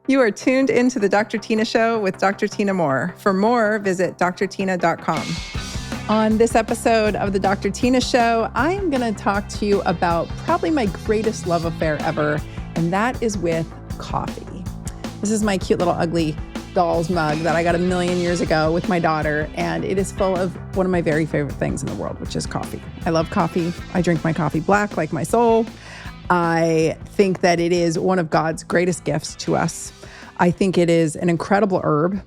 You are tuned into the Dr. Tina Show with Dr. Tina Moore. For more, visit drtyna.com. On this episode of the Dr. Tina Show, I am going to talk to you about probably my greatest love affair ever, and that is with coffee. This is my cute little ugly doll's mug that I got 1,000,000 years ago with my daughter, and it is full of one of my very favorite things in the world, which is coffee. I love coffee. I drink my coffee black like my soul. I think that it is one of God's greatest gifts to us. I think it is an incredible herb.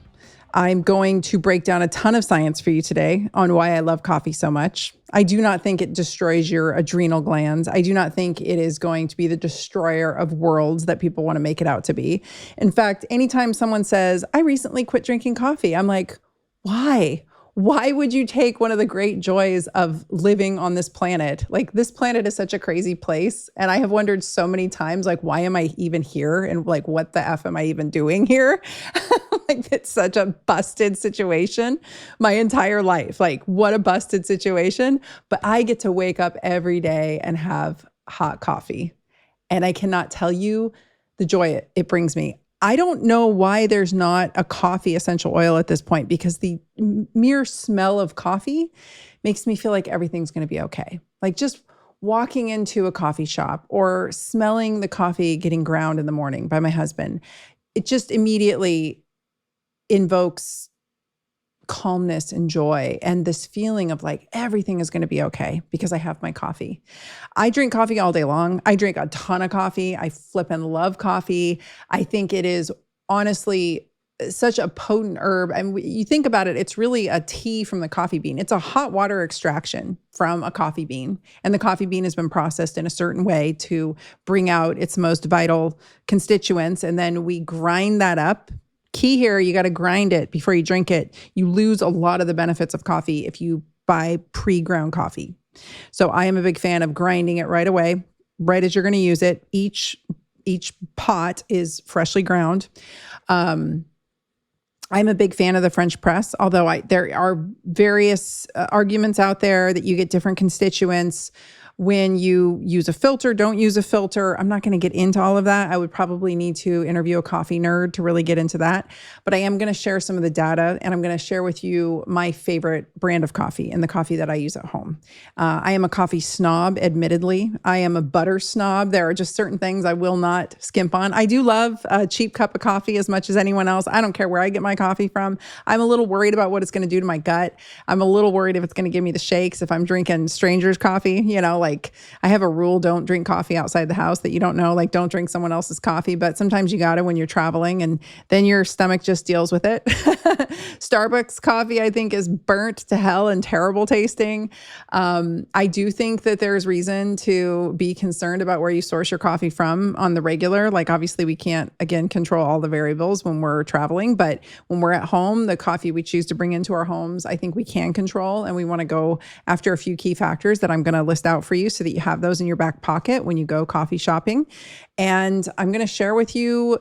I'm going to break down a ton of science for you today on why I love coffee so much. I do not think it destroys your adrenal glands. I do not think it is going to be the destroyer of worlds that people want to make it out to be. In fact, anytime someone says, I recently quit drinking coffee, I'm like, why? Why would you take one of the great joys of living on this planet? Like, this planet is such a crazy place. And I have wondered so many times, like, why am I even here? And like, what the F am I even doing here? Like, it's such a busted situation my entire life. Like, what a busted situation. But I get to wake up every day and have hot coffee. And I cannot tell you the joy it brings me. I don't know why there's not a coffee essential oil at this point, because the mere smell of coffee makes me feel like everything's going to be okay. Like, just walking into a coffee shop or smelling the coffee getting ground in the morning by my husband, it just immediately invokes calmness and joy and this feeling of like everything is going to be okay because I have my coffee. I drink coffee all day long. I drink a ton of coffee. I flippin' love coffee. I think it is honestly such a potent herb. And you think about it, it's really a tea from the coffee bean. It's a hot water extraction from a coffee bean. And the coffee bean has been processed in a certain way to bring out its most vital constituents. And then we grind that up. Key here, you got to grind it before you drink it. You lose a lot of the benefits of coffee if you buy pre-ground coffee. So I am a big fan of grinding it right away, right as you're going to use it. Each pot is freshly ground. I'm a big fan of the French press, although there are various arguments out there that you get different constituents when you use a filter, don't use a filter. I'm not going to get into all of that. I would probably need to interview a coffee nerd to really get into that. But I am going to share some of the data, and I'm going to share with you my favorite brand of coffee and the coffee that I use at home. I am a coffee snob, admittedly. I am a butter snob. There are just certain things I will not skimp on. I do love a cheap cup of coffee as much as anyone else. I don't care where I get my coffee from. I'm a little worried about what it's going to do to my gut. I'm a little worried if it's going to give me the shakes if I'm drinking strangers' coffee, like I have a rule, don't drink coffee outside the house that you don't know, like don't drink someone else's coffee, but sometimes you got to when you're traveling and then your stomach just deals with it. Starbucks coffee, I think, is burnt to hell and terrible tasting. I do think that there's reason to be concerned about where you source your coffee from on the regular. Like, obviously we can't, again, control all the variables when we're traveling, but when we're at home, the coffee we choose to bring into our homes, I think we can control, and we want to go after a few key factors that I'm going to list out for you so that you have those in your back pocket when you go coffee shopping. And I'm going to share with you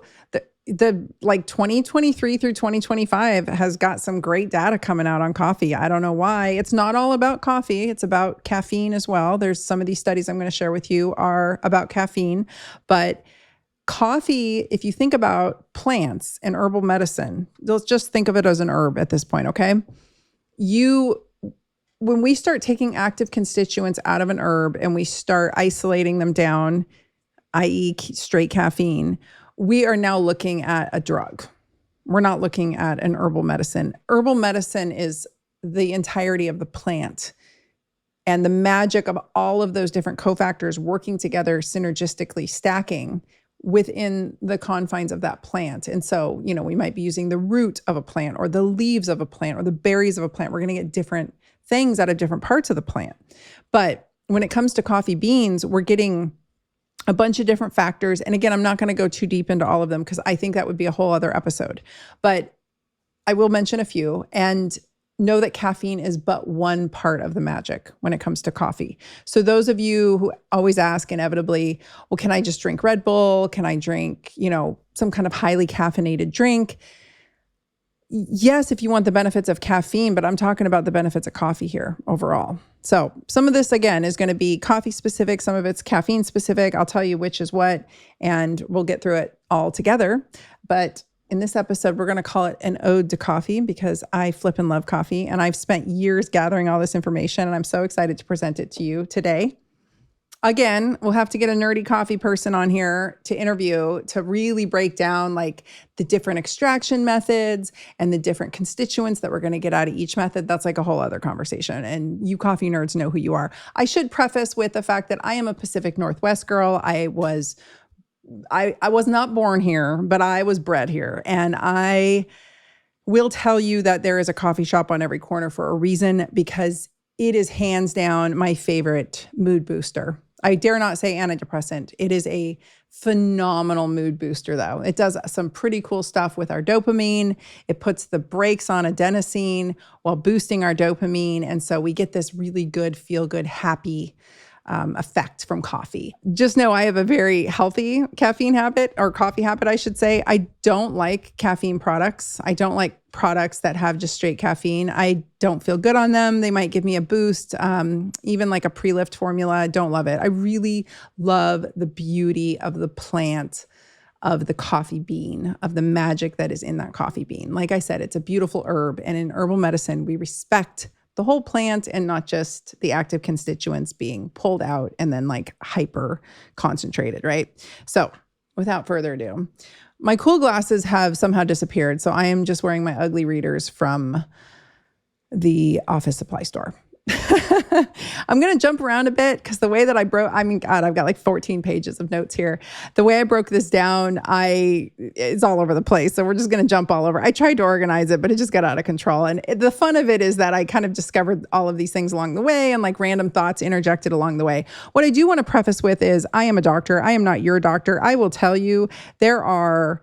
the 2023 through 2025 has got some great data coming out on coffee. I don't know why. It's not all about coffee. It's about caffeine as well. There's some of these studies I'm going to share with you are about caffeine, but coffee, if you think about plants and herbal medicine, let's just think of it as an herb at this point, okay? When we start taking active constituents out of an herb and we start isolating them down, i.e. straight caffeine, we are now looking at a drug. We're not looking at an herbal medicine. Herbal medicine is the entirety of the plant and the magic of all of those different cofactors working together synergistically, stacking within the confines of that plant. And so, we might be using the root of a plant or the leaves of a plant or the berries of a plant. We're going to get different things out of different parts of the plant. But when it comes to coffee beans, we're getting a bunch of different factors. And again, I'm not going to go too deep into all of them because I think that would be a whole other episode. But I will mention a few and know that caffeine is but one part of the magic when it comes to coffee. So those of you who always ask inevitably, well, can I just drink Red Bull? Can I drink, some kind of highly caffeinated drink? yes, if you want the benefits of caffeine, but I'm talking about the benefits of coffee here overall. So some of this, again, is going to be coffee specific. Some of it's caffeine specific. I'll tell you which is what, and we'll get through it all together. But in this episode, we're going to call it an ode to coffee because I flip and love coffee. And I've spent years gathering all this information, and I'm so excited to present it to you today. Again, we'll have to get a nerdy coffee person on here to interview to really break down like the different extraction methods and the different constituents that we're going to get out of each method. That's like a whole other conversation. And you coffee nerds know who you are. I should preface with the fact that I am a Pacific Northwest girl. I was not born here, but I was bred here. And I will tell you that there is a coffee shop on every corner for a reason, because it is hands down my favorite mood booster. I dare not say antidepressant. It is a phenomenal mood booster, though. It does some pretty cool stuff with our dopamine. It puts the brakes on adenosine while boosting our dopamine. And so we get this really good, feel good, happy effect from coffee. Just know I have a very healthy caffeine habit, or coffee habit, I should say. I don't like caffeine products. I don't like products that have just straight caffeine. I don't feel good on them. They might give me a boost. Even like a pre-lift formula, I don't love it. I really love the beauty of the plant, of the coffee bean, of the magic that is in that coffee bean. Like I said, it's a beautiful herb. And in herbal medicine, we respect the whole plant and not just the active constituents being pulled out and then like hyper concentrated, right? So without further ado, my cool glasses have somehow disappeared. So I am just wearing my ugly readers from the office supply store. I'm going to jump around a bit because the way that I've got like 14 pages of notes here. The way I broke this down, it's all over the place. So we're just going to jump all over. I tried to organize it, but it just got out of control. And the fun of it is that I kind of discovered all of these things along the way and like random thoughts interjected along the way. What I do want to preface with is I am a doctor. I am not your doctor. I will tell you there are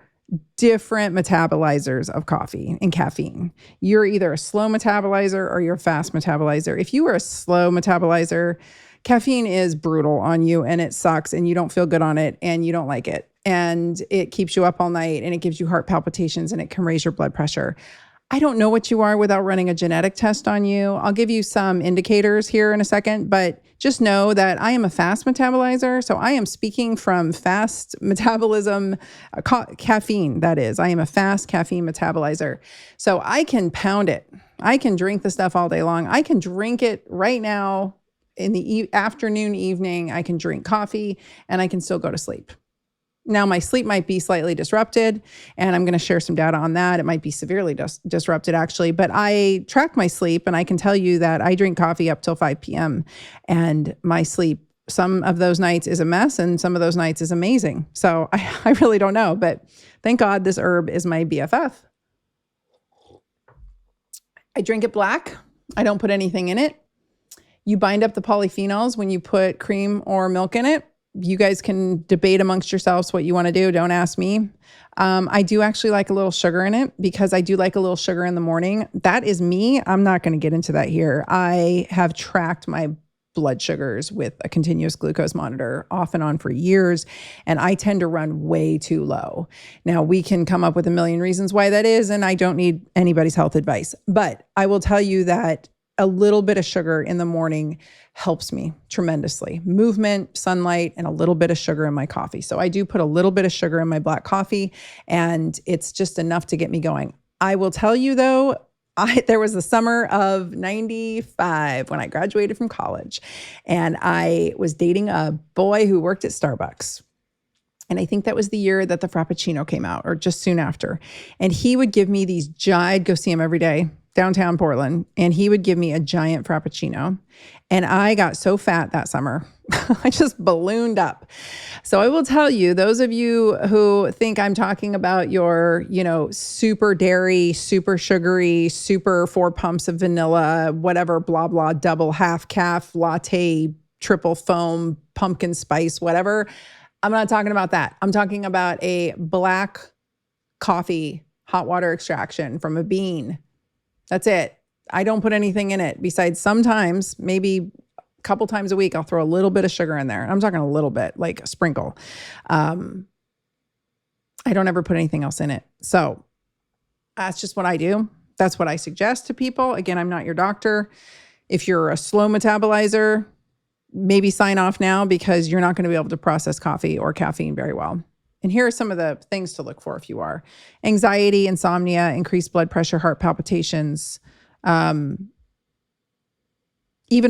different metabolizers of coffee and caffeine. You're either a slow metabolizer or you're a fast metabolizer. If you are a slow metabolizer, caffeine is brutal on you and it sucks and you don't feel good on it and you don't like it. And it keeps you up all night and it gives you heart palpitations and it can raise your blood pressure. I don't know what you are without running a genetic test on you. I'll give you some indicators here in a second, but just know that I am a fast metabolizer. So I am speaking from fast metabolism, caffeine, that is. I am a fast caffeine metabolizer. So I can pound it. I can drink the stuff all day long. I can drink it right now in the afternoon, evening. I can drink coffee and I can still go to sleep. Now, my sleep might be slightly disrupted, and I'm going to share some data on that. It might be severely disrupted, actually, but I track my sleep, and I can tell you that I drink coffee up till 5 p.m., and my sleep, some of those nights is a mess, and some of those nights is amazing. So I really don't know, but thank God this herb is my BFF. I drink it black. I don't put anything in it. You bind up the polyphenols when you put cream or milk in it. You guys can debate amongst yourselves what you want to do. Don't ask me. I do actually like a little sugar in it because I do like a little sugar in the morning. That is me. I'm not going to get into that here. I have tracked my blood sugars with a continuous glucose monitor off and on for years, and I tend to run way too low. Now, we can come up with a million reasons why that is, and I don't need anybody's health advice. But I will tell you that a little bit of sugar in the morning helps me tremendously. Movement, sunlight, and a little bit of sugar in my coffee. So I do put a little bit of sugar in my black coffee, and it's just enough to get me going. I will tell you though, there was the summer of 95 when I graduated from college, and I was dating a boy who worked at Starbucks. And I think that was the year that the Frappuccino came out, or just soon after. And he would give me these I'd go see him every day, downtown Portland, and he would give me a giant Frappuccino. And I got so fat that summer. I just ballooned up. So I will tell you, those of you who think I'm talking about your, super dairy, super sugary, super 4 pumps of vanilla, whatever, blah, blah, double, half calf, latte, triple foam, pumpkin spice, whatever. I'm not talking about that. I'm talking about a black coffee, hot water extraction from a bean. That's it. I don't put anything in it besides sometimes, maybe a couple times a week, I'll throw a little bit of sugar in there. I'm talking a little bit, like a sprinkle. I don't ever put anything else in it. So That's just what I do. That's what I suggest to people. Again, I'm not your doctor. If you're a slow metabolizer, maybe sign off now because you're not going to be able to process coffee or caffeine very well. And here are some of the things to look for if you are. Anxiety, insomnia, increased blood pressure, heart palpitations. Even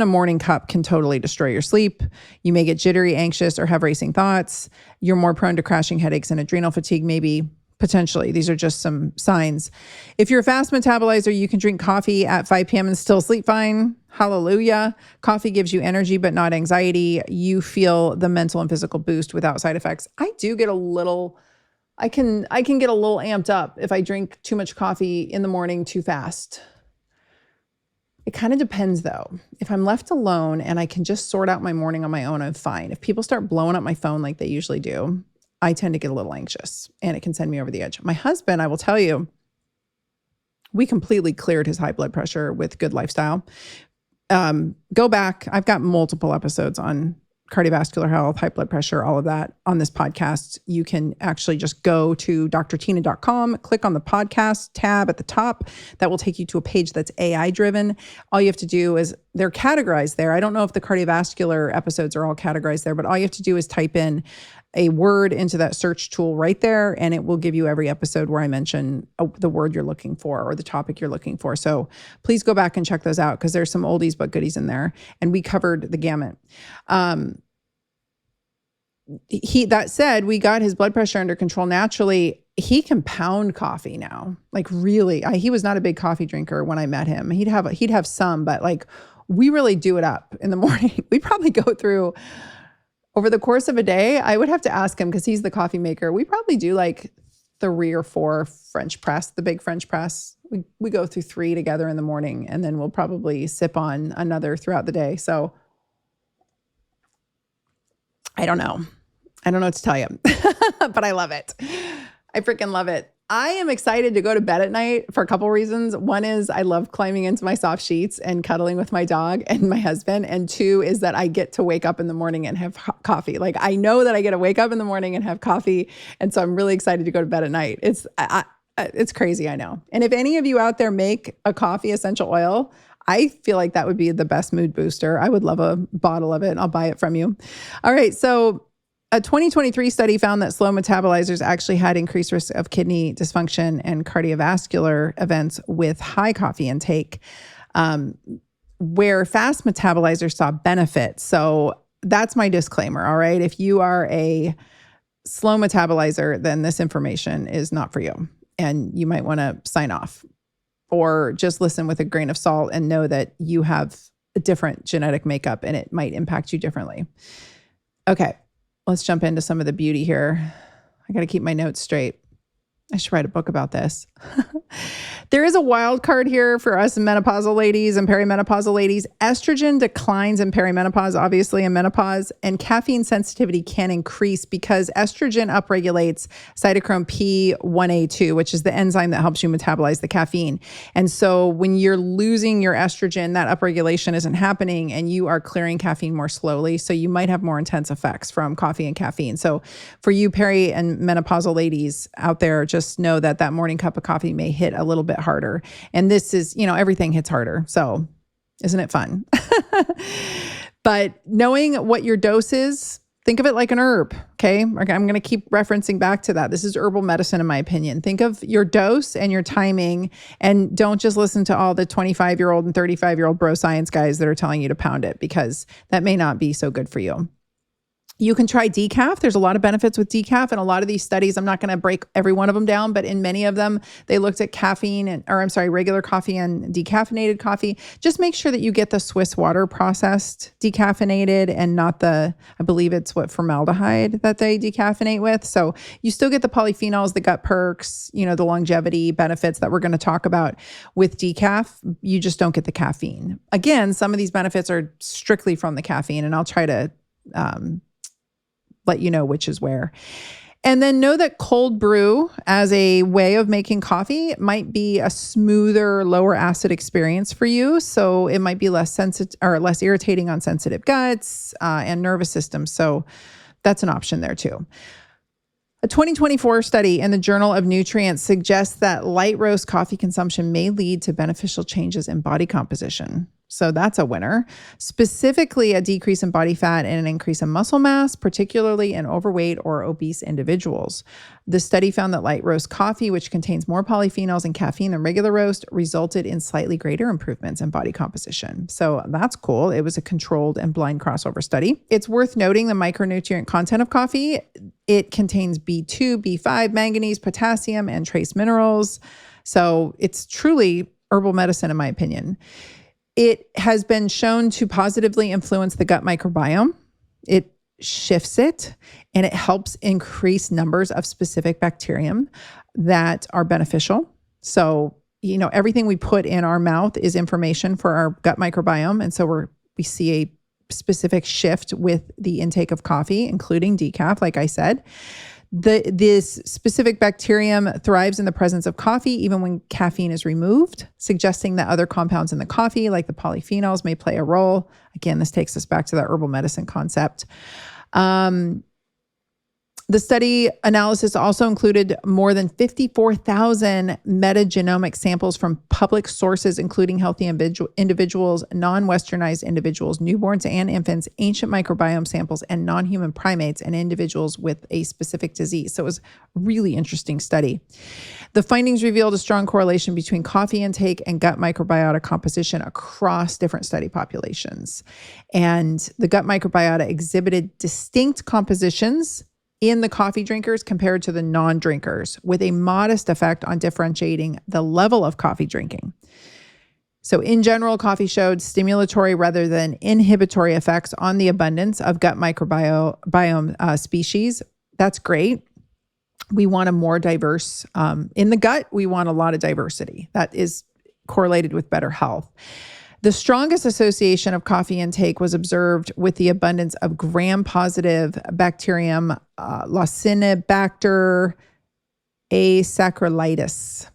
a morning cup can totally destroy your sleep. You may get jittery, anxious, or have racing thoughts. You're more prone to crashing headaches and adrenal fatigue, maybe. Potentially. These are just some signs. If you're a fast metabolizer, you can drink coffee at 5 p.m. and still sleep fine. Hallelujah. Coffee gives you energy, but not anxiety. You feel the mental and physical boost without side effects. I do get a little, I can get a little amped up if I drink too much coffee in the morning too fast. It kind of depends though. If I'm left alone and I can just sort out my morning on my own, I'm fine. If people start blowing up my phone like they usually do, I tend to get a little anxious and it can send me over the edge. My husband, I will tell you, we completely cleared his high blood pressure with good lifestyle. Go back. I've got multiple episodes on cardiovascular health, high blood pressure, all of that on this podcast. You can actually just go to drtyna.com, click on the podcast tab at the top. That will take you to a page that's AI driven. All you have to do is, they're categorized there. I don't know if the cardiovascular episodes are all categorized there, but all you have to do is type in a word into that search tool right there, and it will give you every episode where I mention the word you're looking for or the topic you're looking for. So please go back and check those out because there's some oldies but goodies in there, and we covered the gamut. That said, we got his blood pressure under control naturally. He can pound coffee now, like really. He was not a big coffee drinker when I met him. He'd have some, but like we really do it up in the morning. We probably go through. Over the course of a day, I would have to ask him because he's the coffee maker. We probably do like 3 or 4 French press, the big French press. We go through 3 together in the morning, and then we'll probably sip on another throughout the day. So I don't know what to tell you, but I love it. I freaking love it. I am excited to go to bed at night for a couple reasons. One is I love climbing into my soft sheets and cuddling with my dog and my husband. And 2 is that I get to wake up in the morning and have coffee. Like I know that I get to wake up in the morning and have coffee. And so I'm really excited to go to bed at night. It's crazy, I know. And if any of you out there make a coffee essential oil, I feel like that would be the best mood booster. I would love a bottle of it. I'll buy it from you. All right. So a 2023 study found that slow metabolizers actually had increased risk of kidney dysfunction and cardiovascular events with high coffee intake, where fast metabolizers saw benefit. So that's my disclaimer, all right? If you are a slow metabolizer, then this information is not for you, and you might want to sign off or just listen with a grain of salt and know that you have a different genetic makeup and it might impact you differently. Okay. Let's jump into some of the beauty here. I got to keep my notes straight. I should write a book about this. There is a wild card here for us menopausal ladies and perimenopausal ladies. Estrogen declines in perimenopause, obviously in menopause, and caffeine sensitivity can increase because estrogen upregulates cytochrome P1A2, which is the enzyme that helps you metabolize the caffeine. And so when you're losing your estrogen, that upregulation isn't happening and you are clearing caffeine more slowly. So you might have more intense effects from coffee and caffeine. So for you peri and menopausal ladies out there, just know that that morning cup of coffee may hit a little bit harder. And this is, everything hits harder. So isn't it fun? But knowing what your dose is, think of it like an herb. Okay. I'm going to keep referencing back to that. This is herbal medicine, in my opinion. Think of your dose and your timing, and don't just listen to all the 25-year-old and 35-year-old bro science guys that are telling you to pound it, because that may not be so good for you. You can try decaf. There's a lot of benefits with decaf. And a lot of these studies, I'm not going to break every one of them down, but in many of them, they looked at regular coffee and decaffeinated coffee. Just make sure that you get the Swiss water processed decaffeinated and not I believe it's formaldehyde that they decaffeinate with. So you still get the polyphenols, the gut perks, the longevity benefits that we're going to talk about with decaf. You just don't get the caffeine. Again, some of these benefits are strictly from the caffeine, and I'll try to let you know which is where. And then know that cold brew as a way of making coffee might be a smoother, lower acid experience for you. So it might be less irritating on sensitive guts and nervous systems. So that's an option there too. A 2024 study in the Journal of Nutrients suggests that light roast coffee consumption may lead to beneficial changes in body composition. So that's a winner. Specifically, a decrease in body fat and an increase in muscle mass, particularly in overweight or obese individuals. The study found that light roast coffee, which contains more polyphenols and caffeine than regular roast, resulted in slightly greater improvements in body composition. So that's cool. It was a controlled and blind crossover study. It's worth noting the micronutrient content of coffee. It contains B2, B5, manganese, potassium, and trace minerals. So it's truly herbal medicine, in my opinion. It has been shown to positively influence the gut microbiome. It shifts it, and it helps increase numbers of specific bacterium that are beneficial. So, everything we put in our mouth is information for our gut microbiome. And so we see a specific shift with the intake of coffee, including decaf, like I said. This specific bacterium thrives in the presence of coffee, even when caffeine is removed, suggesting that other compounds in the coffee, like the polyphenols, may play a role. Again, this takes us back to that herbal medicine concept. The study analysis also included more than 54,000 metagenomic samples from public sources, including healthy individuals, non-westernized individuals, newborns and infants, ancient microbiome samples, and non-human primates and individuals with a specific disease. So it was a really interesting study. The findings revealed a strong correlation between coffee intake and gut microbiota composition across different study populations. And the gut microbiota exhibited distinct compositions in the coffee drinkers compared to the non-drinkers, with a modest effect on differentiating the level of coffee drinking. So in general, coffee showed stimulatory rather than inhibitory effects on the abundance of gut microbiome species. That's great. We want a more diverse, in the gut, we want a lot of diversity. That is correlated with better health. The strongest association of coffee intake was observed with the abundance of gram-positive bacterium Laciniobacter asaccharidosis.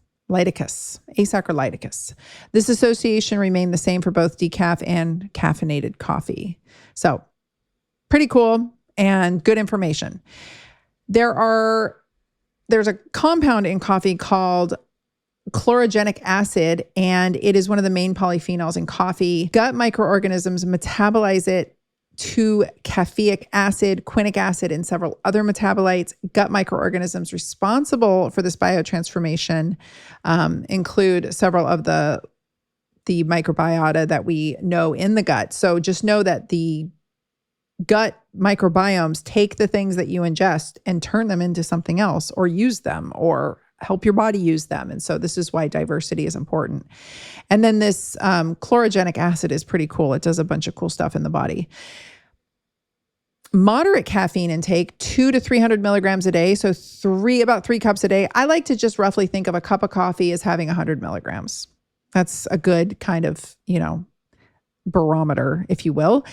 This association remained the same for both decaf and caffeinated coffee. So pretty cool and good information. There's a compound in coffee called chlorogenic acid, and it is one of the main polyphenols in coffee. Gut microorganisms metabolize it to caffeic acid, quinic acid, and several other metabolites. Gut microorganisms responsible for this biotransformation include several of the microbiota that we know in the gut. So just know that the gut microbiomes take the things that you ingest and turn them into something else, or use them, or help your body use them. And so this is why diversity is important. And then this chlorogenic acid is pretty cool. It does a bunch of cool stuff in the body. Moderate caffeine intake, 200 to 300 milligrams a day. So about 3 cups a day. I like to just roughly think of a cup of coffee as having 100 milligrams. That's a good kind of, barometer, if you will.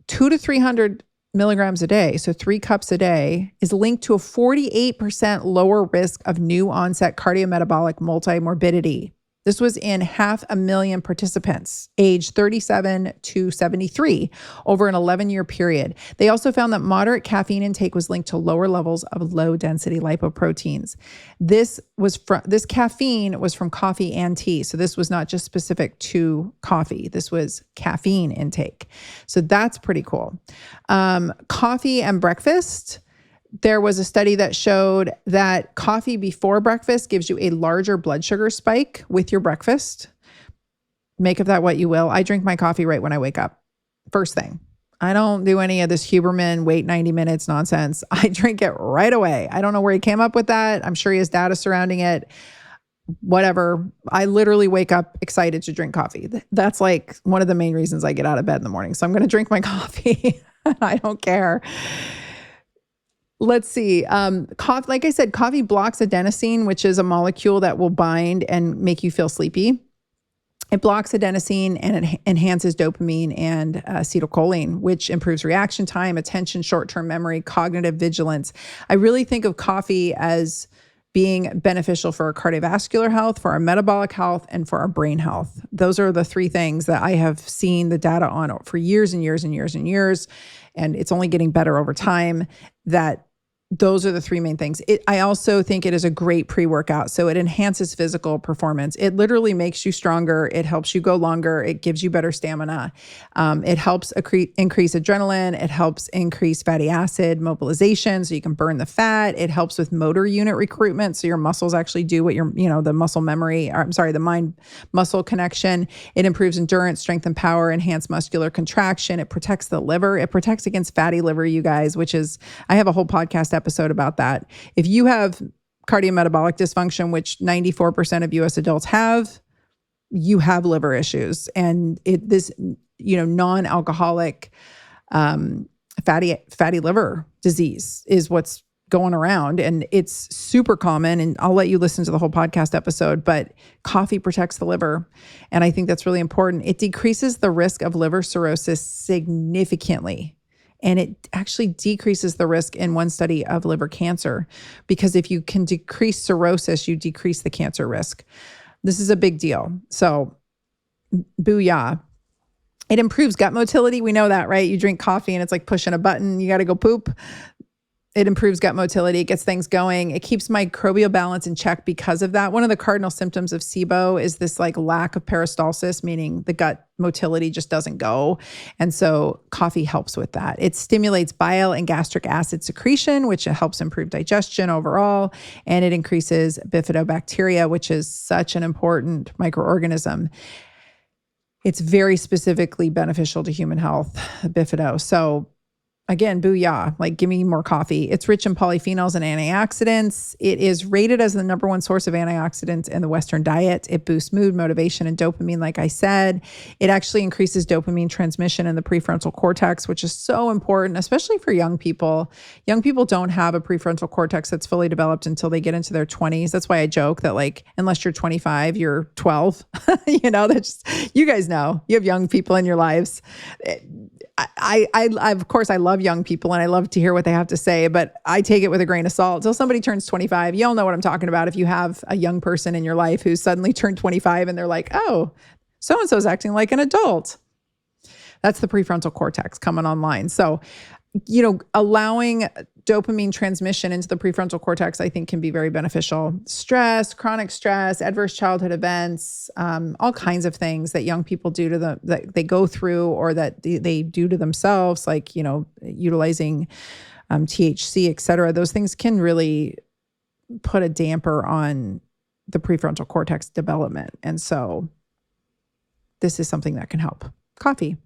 200 to 300 milligrams a day, so 3 cups a day, is linked to a 48% lower risk of new onset cardiometabolic multimorbidity. This was in 500,000 participants, age 37 to 73, over an 11-year period. They also found that moderate caffeine intake was linked to lower levels of low-density lipoproteins. This caffeine was from coffee and tea, so this was not just specific to coffee. This was caffeine intake. So that's pretty cool. Coffee and breakfast. There was a study that showed that coffee before breakfast gives you a larger blood sugar spike with your breakfast. Make of that what you will. I drink my coffee right when I wake up. First thing. I don't do any of this Huberman wait 90 minutes nonsense. I drink it right away. I don't know where he came up with that. I'm sure he has data surrounding it. Whatever. I literally wake up excited to drink coffee. That's like one of the main reasons I get out of bed in the morning. So I'm going to drink my coffee. I don't care. Let's see. Coffee, like I said, coffee blocks adenosine, which is a molecule that will bind and make you feel sleepy. It blocks adenosine and it enhances dopamine and acetylcholine, which improves reaction time, attention, short-term memory, cognitive vigilance. I really think of coffee as being beneficial for our cardiovascular health, for our metabolic health, and for our brain health. Those are the 3 things that I have seen the data on for years and years and years and years. And it's only getting better over time, that those are the three main things. I also think it is a great pre-workout. So it enhances physical performance. It literally makes you stronger. It helps you go longer. It gives you better stamina. It helps increase adrenaline. It helps increase fatty acid mobilization so you can burn the fat. It helps with motor unit recruitment. So your muscles actually do what the muscle memory, the mind muscle connection. It improves endurance, strength and power, enhanced muscular contraction. It protects the liver. It protects against fatty liver, you guys, which is, I have a whole podcast episode about that. If you have cardiometabolic dysfunction, which 94% of US adults have, you have liver issues. And this non-alcoholic fatty liver disease is what's going around, and it's super common. And I'll let you listen to the whole podcast episode, but coffee protects the liver. And I think that's really important. It decreases the risk of liver cirrhosis significantly. And it actually decreases the risk in one study of liver cancer, because if you can decrease cirrhosis, you decrease the cancer risk. This is a big deal. So booyah. It improves gut motility. We know that, right? You drink coffee and it's like pushing a button. You got to go poop. It improves gut motility. It gets things going. It keeps microbial balance in check because of that. One of the cardinal symptoms of SIBO is this like lack of peristalsis, meaning the gut motility just doesn't go. And so coffee helps with that. It stimulates bile and gastric acid secretion, which helps improve digestion overall. And it increases bifidobacteria, which is such an important microorganism. It's very specifically beneficial to human health, bifido. So again, booyah, like give me more coffee. It's rich in polyphenols and antioxidants. It is rated as the number one source of antioxidants in the Western diet. It boosts mood, motivation, and dopamine, like I said. It actually increases dopamine transmission in the prefrontal cortex, which is so important, especially for young people. Young people don't have a prefrontal cortex that's fully developed until they get into their 20s. That's why I joke that like, unless you're 25, you're 12. You guys know, you have young people in your lives. I of course, I love young people and I love to hear what they have to say, but I take it with a grain of salt. Until somebody turns 25, you all know what I'm talking about. If you have a young person in your life who's suddenly turned 25 and they're like, oh, so-and-so's acting like an adult. That's the prefrontal cortex coming online. So, allowing dopamine transmission into the prefrontal cortex, I think, can be very beneficial. Stress, chronic stress, adverse childhood events, all kinds of things that young people do to them, that they go through or that they do to themselves, like, utilizing THC, et cetera. Those things can really put a damper on the prefrontal cortex development. And so this is something that can help. Coffee.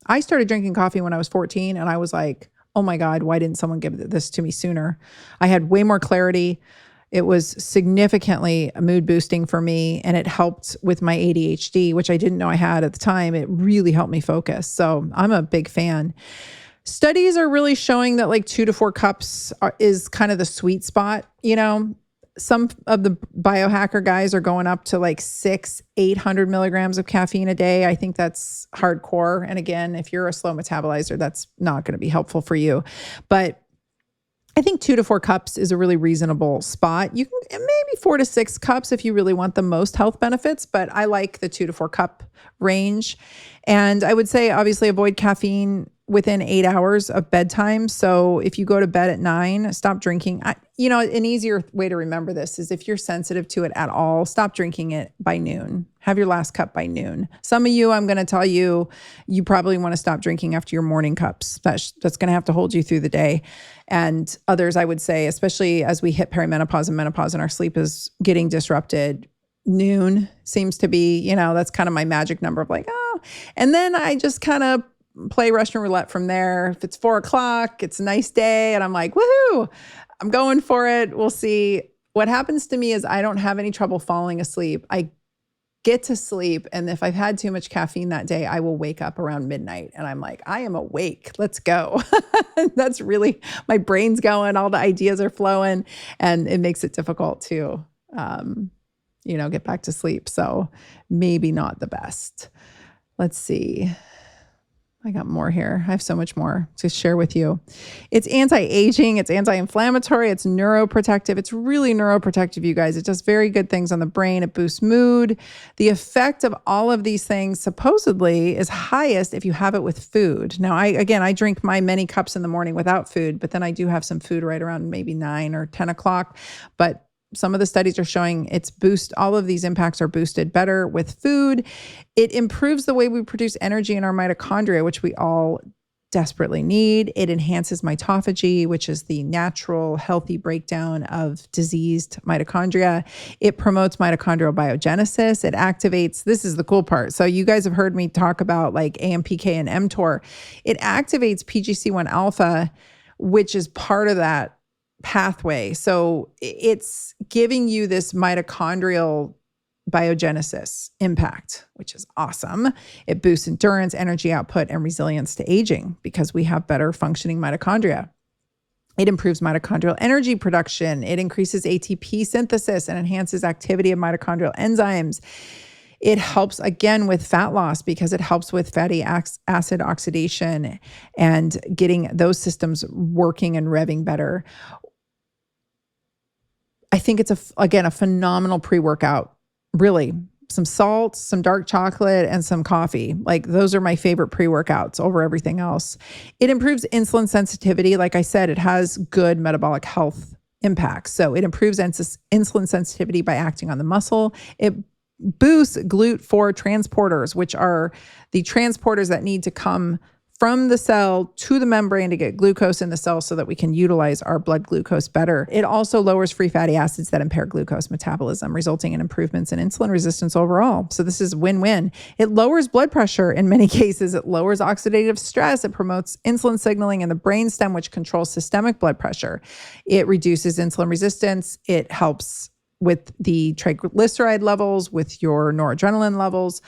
I started drinking coffee when I was 14 and I was like, oh my God, why didn't someone give this to me sooner? I had way more clarity. It was significantly mood boosting for me, and it helped with my ADHD, which I didn't know I had at the time. It really helped me focus. So I'm a big fan. Studies are really showing that like 2 to 4 cups is kind of the sweet spot. Some of the biohacker guys are going up to like 800 milligrams of caffeine a day. I think that's hardcore. And again, if you're a slow metabolizer, that's not going to be helpful for you. But I think 2 to 4 cups is a really reasonable spot. You can maybe 4 to 6 cups if you really want the most health benefits, but I like the 2 to 4 cup range. And I would say obviously avoid caffeine within 8 hours of bedtime. So if you go to bed at 9, stop drinking. An easier way to remember this is if you're sensitive to it at all, stop drinking it by noon. Have your last cup by noon. Some of you, I'm going to tell you, you probably want to stop drinking after your morning cups. That's going to have to hold you through the day. And others, I would say, especially as we hit perimenopause and menopause and our sleep is getting disrupted, noon seems to be, that's kind of my magic number of like, oh. And then I just kind of play Russian roulette from there. If it's 4:00, it's a nice day. And I'm like, woohoo, I'm going for it. We'll see. What happens to me is I don't have any trouble falling asleep. I get to sleep. And if I've had too much caffeine that day, I will wake up around midnight and I'm like, I am awake. Let's go. That's really, my brain's going, all the ideas are flowing, and it makes it difficult to, get back to sleep. So maybe not the best. Let's see. I got more here. I have so much more to share with you. It's anti-aging, it's anti-inflammatory, it's neuroprotective. It's really neuroprotective, you guys. It does very good things on the brain. It boosts mood. The effect of all of these things supposedly is highest if you have it with food. Now, I drink my many cups in the morning without food, but then I do have some food right around maybe 9 or 10 o'clock. But some of the studies are showing all of these impacts are boosted better with food. It improves the way we produce energy in our mitochondria, which we all desperately need. It enhances mitophagy, which is the natural, healthy breakdown of diseased mitochondria. It promotes mitochondrial biogenesis. It activates, this is the cool part. So you guys have heard me talk about like AMPK and mTOR. It activates PGC1 alpha, which is part of that pathway. So it's giving you this mitochondrial biogenesis impact, which is awesome. It boosts endurance, energy output, and resilience to aging because we have better functioning mitochondria. It improves mitochondrial energy production. It increases ATP synthesis and enhances activity of mitochondrial enzymes. It helps, again, with fat loss because it helps with fatty acid oxidation and getting those systems working and revving better. I think it's, a phenomenal pre-workout. Really, some salt, some dark chocolate, and some coffee. Like those are my favorite pre-workouts over everything else. It improves insulin sensitivity. Like I said, it has good metabolic health impacts. So it improves insulin sensitivity by acting on the muscle. It boosts GLUT4 transporters, which are the transporters that need to come from the cell to the membrane to get glucose in the cell so that we can utilize our blood glucose better. It also lowers free fatty acids that impair glucose metabolism, resulting in improvements in insulin resistance overall. So this is win-win. It lowers blood pressure in many cases. It lowers oxidative stress. It promotes insulin signaling in the brainstem, which controls systemic blood pressure. It reduces insulin resistance. It helps with the triglyceride levels, with your noradrenaline levels.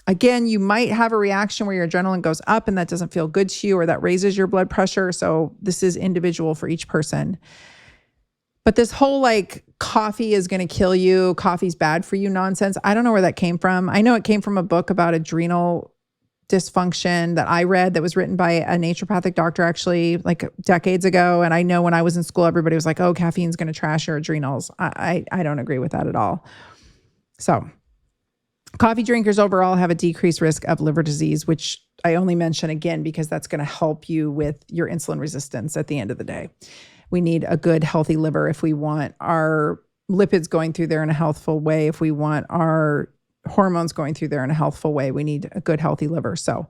Again, you might have a reaction where your adrenaline goes up and that doesn't feel good to you or that raises your blood pressure. So this is individual for each person. But this whole like coffee is going to kill you, coffee's bad for you nonsense, I don't know where that came from. I know it came from a book about adrenal dysfunction that I read that was written by a naturopathic doctor actually like decades ago. And I know when I was in school, everybody was like, oh, caffeine's going to trash your adrenals. I don't agree with that at all. So coffee drinkers overall have a decreased risk of liver disease, which I only mention again because that's going to help you with your insulin resistance at the end of the day. We need a good, healthy liver if we want our lipids going through there in a healthful way. If we want our hormones going through there in a healthful way, we need a good, healthy liver. So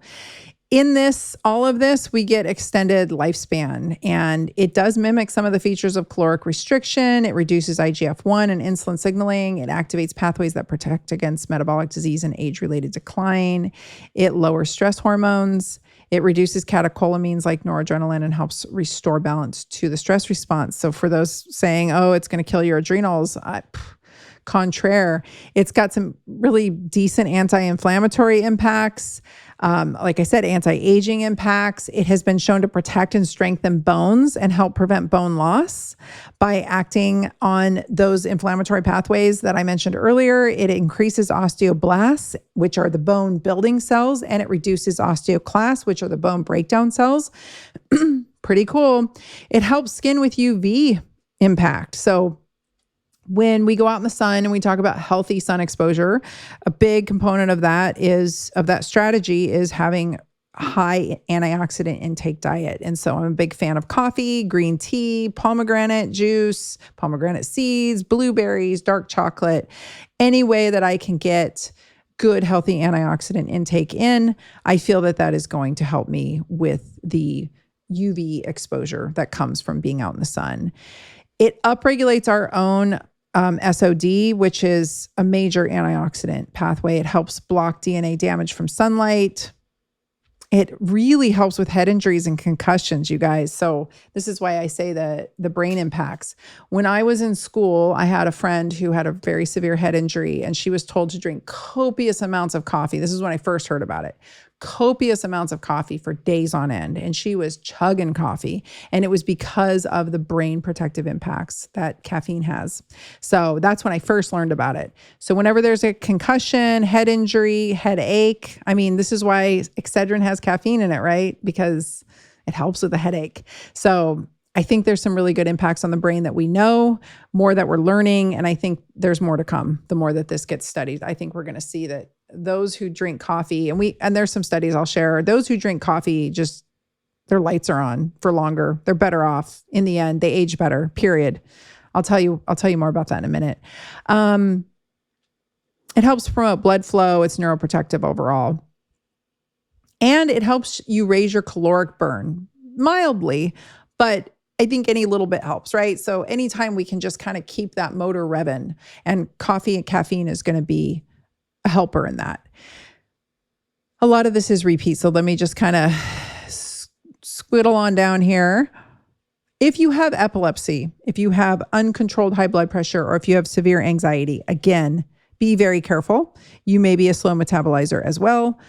in all of this, we get extended lifespan, and it does mimic some of the features of caloric restriction. It reduces IGF-1 and insulin signaling. It activates pathways that protect against metabolic disease and age-related decline. It lowers stress hormones. It reduces catecholamines like noradrenaline and helps restore balance to the stress response. So for those saying, oh, it's going to kill your adrenals, contraire, it's got some really decent anti-inflammatory impacts. Like I said, anti-aging impacts. It has been shown to protect and strengthen bones and help prevent bone loss by acting on those inflammatory pathways that I mentioned earlier. It increases osteoblasts, which are the bone building cells, and it reduces osteoclasts, which are the bone breakdown cells. Pretty cool. It helps skin with UV impact. So when we go out in the sun and we talk about healthy sun exposure, a big component of that strategy is having high antioxidant intake diet. And so I'm a big fan of coffee, green tea, pomegranate juice, pomegranate seeds, blueberries, dark chocolate, any way that I can get good, healthy antioxidant intake in. I feel that is going to help me with the UV exposure that comes from being out in the sun. It upregulates our own SOD, which is a major antioxidant pathway. It helps block DNA damage from sunlight. It really helps with head injuries and concussions, you guys. So this is why I say the brain impacts. When I was in school, I had a friend who had a very severe head injury, and she was told to drink copious amounts of coffee. This is when I first heard about it. copious amounts of coffee for days on end, and she was chugging coffee. And it was because of the brain protective impacts that caffeine has. So that's when I first learned about it. So whenever there's a concussion, head injury, headache, I mean, this is why Excedrin has caffeine in it, right? Because it helps with the headache. So I think there's some really good impacts on the brain that we know, more that we're learning. And I think there's more to come. The more that this gets studied, I think we're going to see that those who drink coffee, and there's some studies I'll share, those who drink coffee, just their lights are on for longer. They're better off in the end. They age better, period. I'll tell you more about that in a minute. It helps promote blood flow. It's neuroprotective overall. And it helps you raise your caloric burn mildly, but I think any little bit helps, right? So anytime we can just kind of keep that motor revving, and coffee and caffeine is going to be a helper in that. A lot of this is repeat. So let me just kind of squiddle on down here. If you have epilepsy, if you have uncontrolled high blood pressure, or if you have severe anxiety, again, be very careful. You may be a slow metabolizer as well.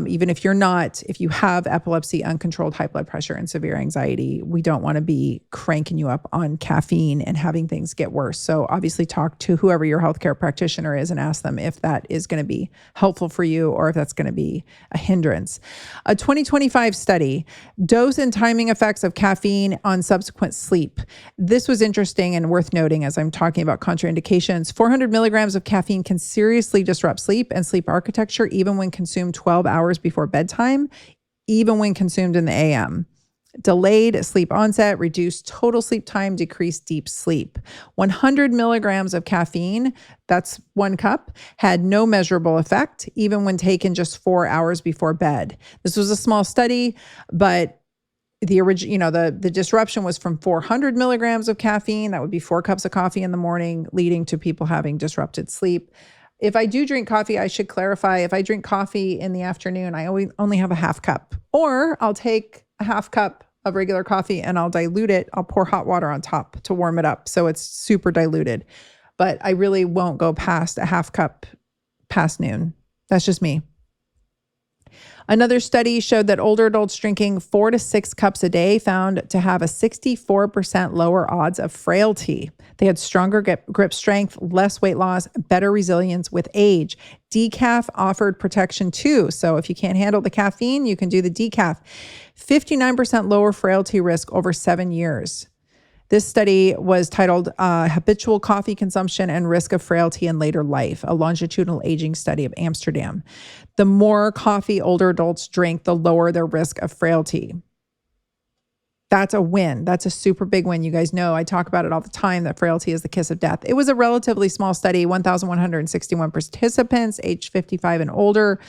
Even if you're not, if you have epilepsy, uncontrolled high blood pressure, and severe anxiety, we don't want to be cranking you up on caffeine and having things get worse. So obviously talk to whoever your healthcare practitioner is and ask them if that is going to be helpful for you or if that's going to be a hindrance. A 2025 study, dose and timing effects of caffeine on subsequent sleep. This was interesting and worth noting as I'm talking about contraindications. 400 milligrams of caffeine can seriously disrupt sleep and sleep architecture, even when consumed 12 hours before bedtime, even when consumed in the AM. Delayed sleep onset, reduced total sleep time, decreased deep sleep. 100 milligrams of caffeine, that's 1 cup, had no measurable effect, even when taken just 4 hours before bed. This was a small study, but the disruption was from 400 milligrams of caffeine. That would be 4 cups of coffee in the morning, leading to people having disrupted sleep. If I do drink coffee, I should clarify, if I drink coffee in the afternoon, I only have a half cup, or I'll take a half cup of regular coffee and I'll dilute it. I'll pour hot water on top to warm it up, so it's super diluted. But I really won't go past a half cup past noon. That's just me. Another study showed that older adults drinking 4 to 6 cups a day found to have a 64% lower odds of frailty. They had stronger grip strength, less weight loss, better resilience with age. Decaf offered protection too. So if you can't handle the caffeine, you can do the decaf. 59% lower frailty risk over 7 years. This study was titled Habitual Coffee Consumption and Risk of Frailty in Later Life, a longitudinal aging study of Amsterdam. The more coffee older adults drink, the lower their risk of frailty. That's a win. That's a super big win. You guys know I talk about it all the time, that frailty is the kiss of death. It was a relatively small study, 1,161 participants, age 55 and older.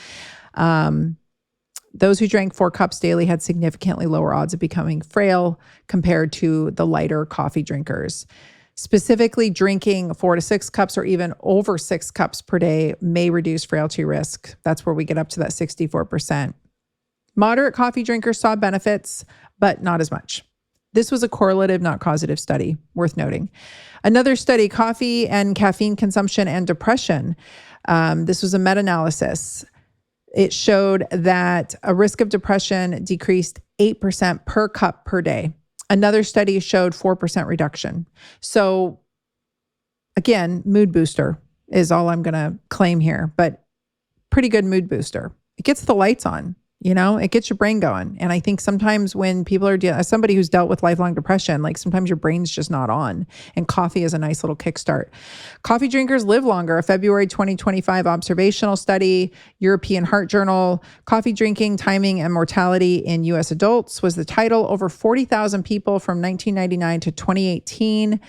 Those who drank 4 cups daily had significantly lower odds of becoming frail compared to the lighter coffee drinkers. Specifically, drinking 4 to 6 cups or even over 6 cups per day may reduce frailty risk. That's where we get up to that 64%. Moderate coffee drinkers saw benefits, but not as much. This was a correlative, not causative study, worth noting. Another study, coffee and caffeine consumption and depression. This was a meta-analysis. It showed that a risk of depression decreased 8% per cup per day. Another study showed 4% reduction. So again, mood booster is all I'm going to claim here, but pretty good mood booster. It gets the lights on. It gets your brain going. And I think sometimes when people are as somebody who's dealt with lifelong depression, like sometimes your brain's just not on, and coffee is a nice little kickstart. Coffee drinkers live longer. A February 2025 observational study, European Heart Journal, Coffee Drinking, Timing, and Mortality in U.S. Adults was the title. Over 40,000 people from 1999 to 2018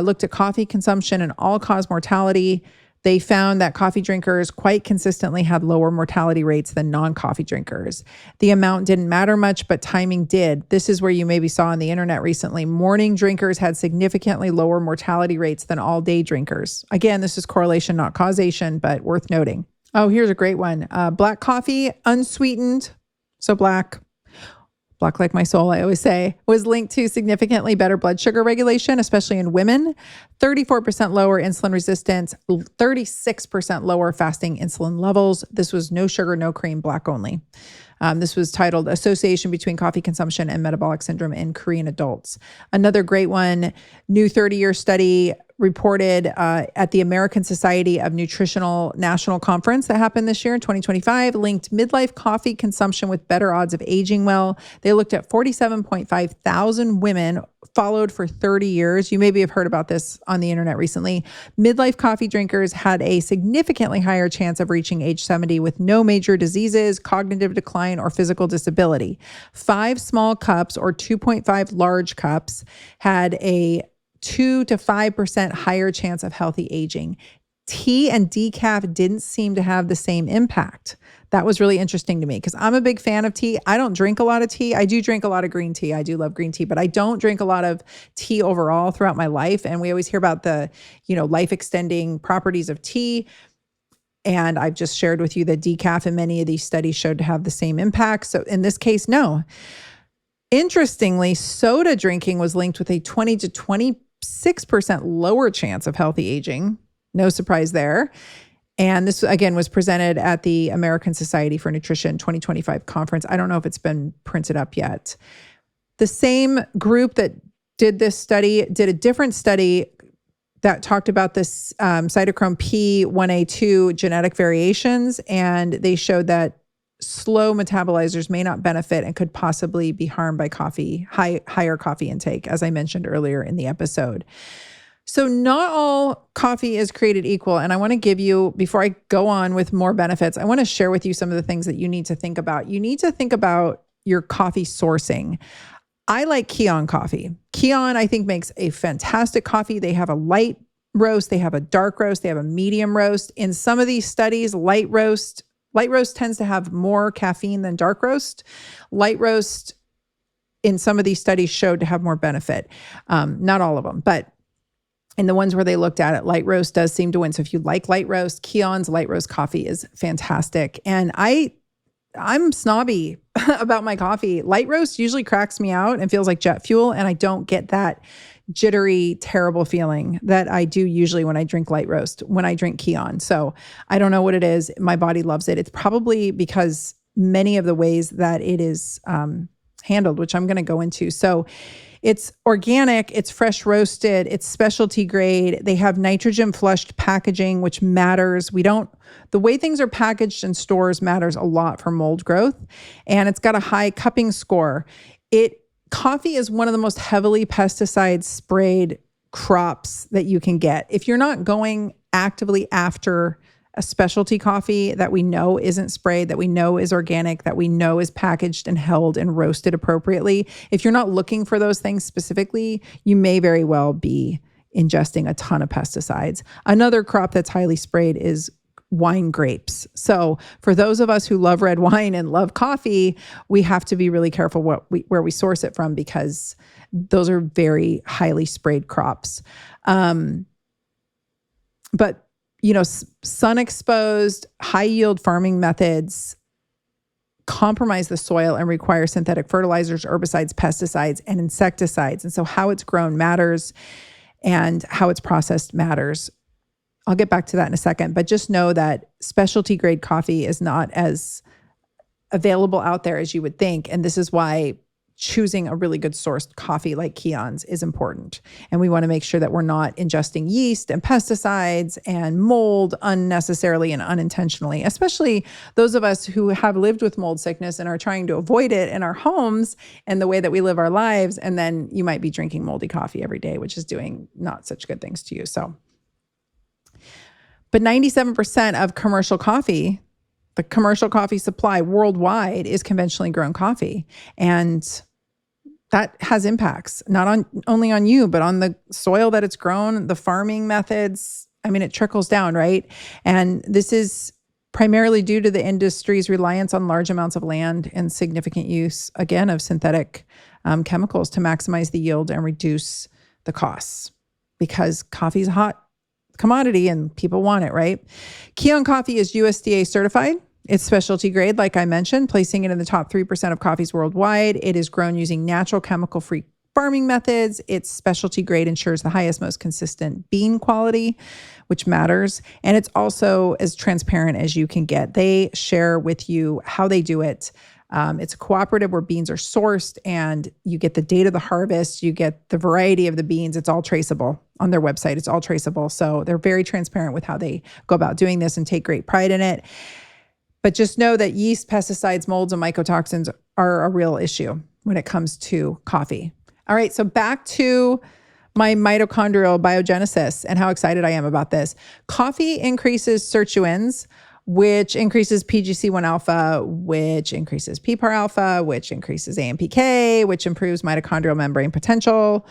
looked at coffee consumption and all-cause mortality. They found that coffee drinkers quite consistently had lower mortality rates than non-coffee drinkers. The amount didn't matter much, but timing did. This is where you maybe saw on the internet recently, morning drinkers had significantly lower mortality rates than all-day drinkers. Again, this is correlation, not causation, but worth noting. Oh, here's a great one. Black coffee, unsweetened, so black, black like my soul, I always say, was linked to significantly better blood sugar regulation, especially in women, 34% lower insulin resistance, 36% lower fasting insulin levels. This was no sugar, no cream, black only. This was titled Association Between Coffee Consumption and Metabolic Syndrome in Korean Adults. Another great one, new 30-year study reported at the American Society of Nutritional National Conference that happened this year in 2025, linked midlife coffee consumption with better odds of aging well. They looked at 47.5 thousand women followed for 30 years. You maybe have heard about this on the internet recently. Midlife coffee drinkers had a significantly higher chance of reaching age 70 with no major diseases, cognitive decline, or physical disability. 5 small cups or 2.5 large cups had a 2 to 5% higher chance of healthy aging. Tea and decaf didn't seem to have the same impact. That was really interesting to me because I'm a big fan of tea. I don't drink a lot of tea. I do drink a lot of green tea. I do love green tea, but I don't drink a lot of tea overall throughout my life. And we always hear about the, life extending properties of tea. And I've just shared with you that decaf in many of these studies showed to have the same impact. So in this case, no. Interestingly, soda drinking was linked with a 20 to 26% lower chance of healthy aging. No surprise there. And this, again, was presented at the American Society for Nutrition 2025 conference. I don't know if it's been printed up yet. The same group that did this study did a different study that talked about this cytochrome P1A2 genetic variations, and they showed that slow metabolizers may not benefit and could possibly be harmed by higher coffee intake, as I mentioned earlier in the episode. So not all coffee is created equal. And I want to give you, before I go on with more benefits, I want to share with you some of the things that you need to think about. You need to think about your coffee sourcing. I like Kion coffee. Kion, I think, makes a fantastic coffee. They have a light roast, they have a dark roast, they have a medium roast. In some of these studies, light roast tends to have more caffeine than dark roast. Light roast in some of these studies showed to have more benefit. Not all of them, but in the ones where they looked at it, light roast does seem to win. So if you like light roast, Kion's light roast coffee is fantastic. And I'm snobby about my coffee. Light roast usually cracks me out and feels like jet fuel. And I don't get that jittery, terrible feeling that I do usually when I drink light roast, when I drink Kion. So I don't know what it is. My body loves it. It's probably because many of the ways that it is handled, which I'm going to go into. So it's organic, it's fresh roasted, it's specialty grade. They have nitrogen flushed packaging, which matters. The way things are packaged in stores matters a lot for mold growth. And it's got a high cupping score. Coffee is one of the most heavily pesticide sprayed crops that you can get. If you're not going actively after a specialty coffee that we know isn't sprayed, that we know is organic, that we know is packaged and held and roasted appropriately, if you're not looking for those things specifically, you may very well be ingesting a ton of pesticides. Another crop that's highly sprayed is wine grapes. So for those of us who love red wine and love coffee, we have to be really careful where we source it from, because those are very highly sprayed crops. But sun exposed, high yield farming methods compromise the soil and require synthetic fertilizers, herbicides, pesticides, and insecticides. And so how it's grown matters, and how it's processed matters. I'll get back to that in a second, but just know that specialty grade coffee is not as available out there as you would think. And this is why choosing a really good sourced coffee like Kion's is important. And we want to make sure that we're not ingesting yeast and pesticides and mold unnecessarily and unintentionally, especially those of us who have lived with mold sickness and are trying to avoid it in our homes and the way that we live our lives. And then you might be drinking moldy coffee every day, which is doing not such good things to you. But 97% of commercial coffee, the commercial coffee supply worldwide, is conventionally grown coffee. And that has impacts, not only on you, but on the soil that it's grown, the farming methods. I mean, it trickles down, right? And this is primarily due to the industry's reliance on large amounts of land and significant use, again, of synthetic chemicals to maximize the yield and reduce the costs, because coffee's a hot commodity and people want it, right? Kion coffee is USDA certified. It's specialty grade, like I mentioned, placing it in the top 3% of coffees worldwide. It is grown using natural chemical-free farming methods. Its specialty grade ensures the highest, most consistent bean quality, which matters. And it's also as transparent as you can get. They share with you how they do it. It's a cooperative where beans are sourced and you get the date of the harvest, you get the variety of the beans. It's all traceable on their website. It's all traceable. So they're very transparent with how they go about doing this and take great pride in it. But just know that yeast, pesticides, molds, and mycotoxins are a real issue when it comes to coffee. All right, so back to my mitochondrial biogenesis and how excited I am about this. Coffee increases sirtuins, which increases PGC1 alpha, which increases PPAR alpha, which increases AMPK, which improves mitochondrial membrane potential.